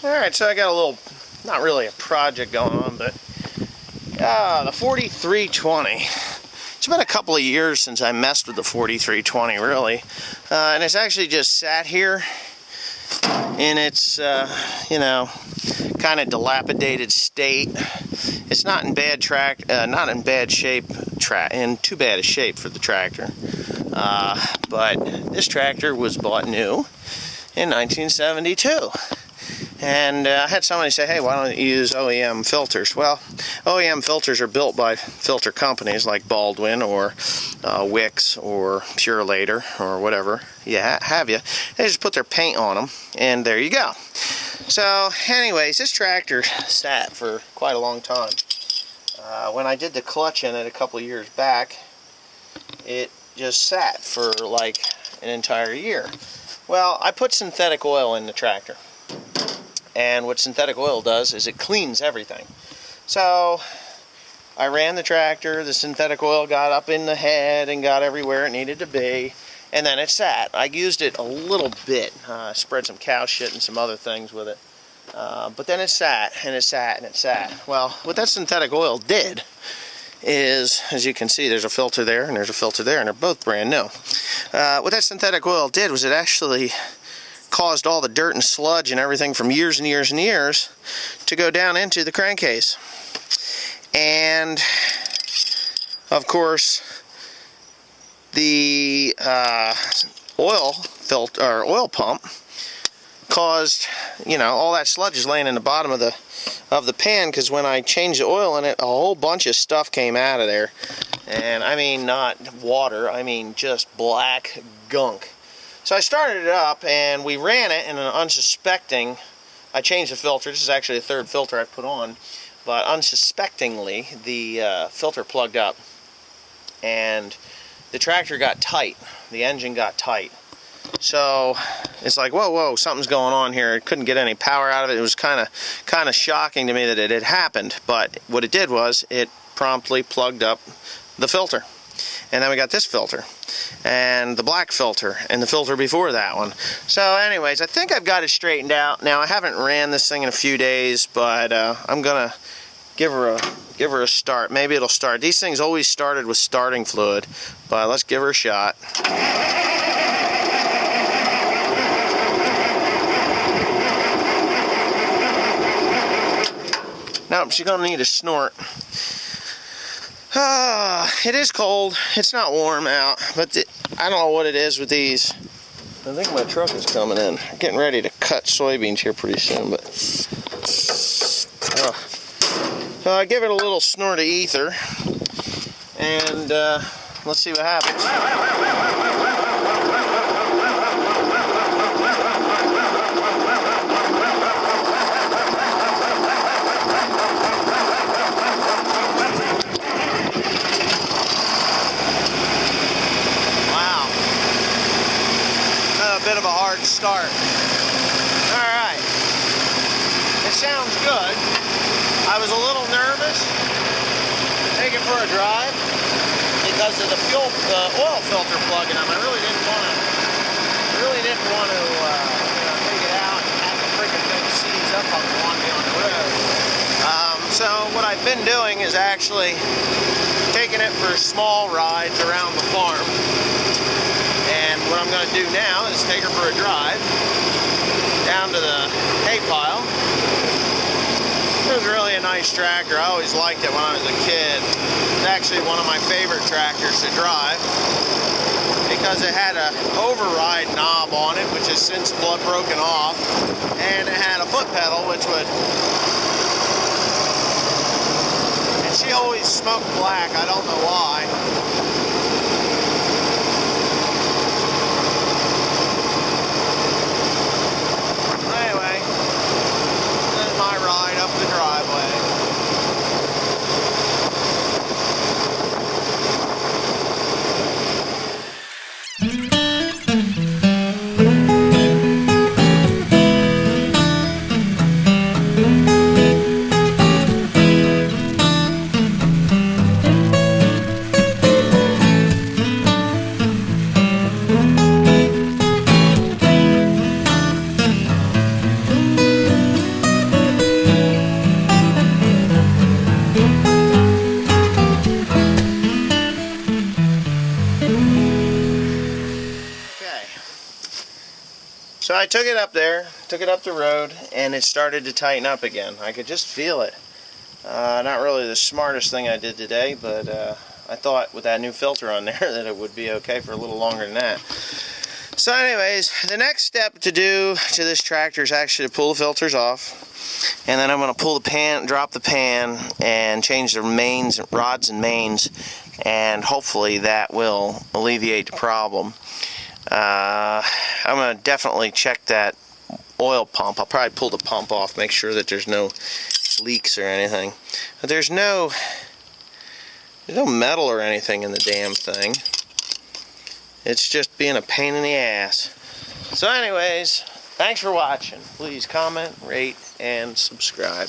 Alright, so I got a little, not really a project going on, but the 4320. It's been a couple of years since I messed with the 4320, really. And it's actually just sat here in its, kind of dilapidated state. It's not in bad shape, in too bad a shape for the tractor. But this tractor was bought new in 1972. And I had somebody say, hey, why don't you use OEM filters? Well, OEM filters are built by filter companies like Baldwin or Wix or Purolator or whatever have you. They just put their paint on them, and there you go. So, anyways, this tractor sat for quite a long time. When I did the clutch in it a couple of years back, it just sat for like an entire year. Well, I put synthetic oil in the tractor. And what synthetic oil does is it cleans everything. So I ran the tractor, the synthetic oil got up in the head and got everywhere it needed to be, and then it sat. I used it a little bit, spread some cow shit and some other things with it. But then it sat, and it sat, and it sat. Well, what that synthetic oil did is, as you can see, there's a filter there and there's a filter there, and they're both brand new. What that synthetic oil did was it actually caused all the dirt and sludge and everything from years and years and years to go down into the crankcase. And of course, the oil filter or oil pump caused, all that sludge is laying in the bottom of the pan, because when I changed the oil in it, a whole bunch of stuff came out of there. And I mean not water, I mean just black gunk. So I started it up and we ran it, and unsuspecting, I changed the filter. This is actually the third filter I put on, but unsuspectingly the filter plugged up and the tractor got tight. The engine got tight. So it's like, whoa, something's going on here. It couldn't get any power out of it. It was kind of shocking to me that it had happened, but what it did was it promptly plugged up the filter. And then we got this filter, and the black filter, and the filter before that one. So anyways, I think I've got it straightened out. Now, I haven't ran this thing in a few days, but I'm gonna give her a start. Maybe it'll start. These things always started with starting fluid, but let's give her a shot. Nope, she's gonna need a snort. It is cold. It's not warm out, but I don't know what it is with these. I think my truck is coming in. I'm getting ready to cut soybeans here pretty soon, but so I give it a little snort of ether, and let's see what happens. Bit of a hard start. Alright. It sounds good. I was a little nervous to take it for a drive because of the oil filter plugging up. I really didn't want to take it out and have the freaking thing seize up on me on the road. So what I've been doing is actually taking it for small rides around the farm. And what I'm going to do now is take her for a drive down to the hay pile. It was really a nice tractor. I always liked it when I was a kid. It's actually one of my favorite tractors to drive because it had an override knob on it, which has since broken off, and it had a foot pedal, which would... And she always smoked black. I don't know why. So I took it up there, took it up the road, and it started to tighten up again. I could just feel it. Not really the smartest thing I did today, but I thought with that new filter on there that it would be okay for a little longer than that. So anyways, the next step to do to this tractor is actually to pull the filters off, and then I'm going to pull the pan, drop the pan, and change the mains, rods and mains, and hopefully that will alleviate the problem. I'm going to definitely check that oil pump. I'll probably pull the pump off, make sure that there's no leaks or anything. But there's no metal or anything in the damn thing. It's just being a pain in the ass. So anyways, thanks for watching. Please comment, rate, and subscribe.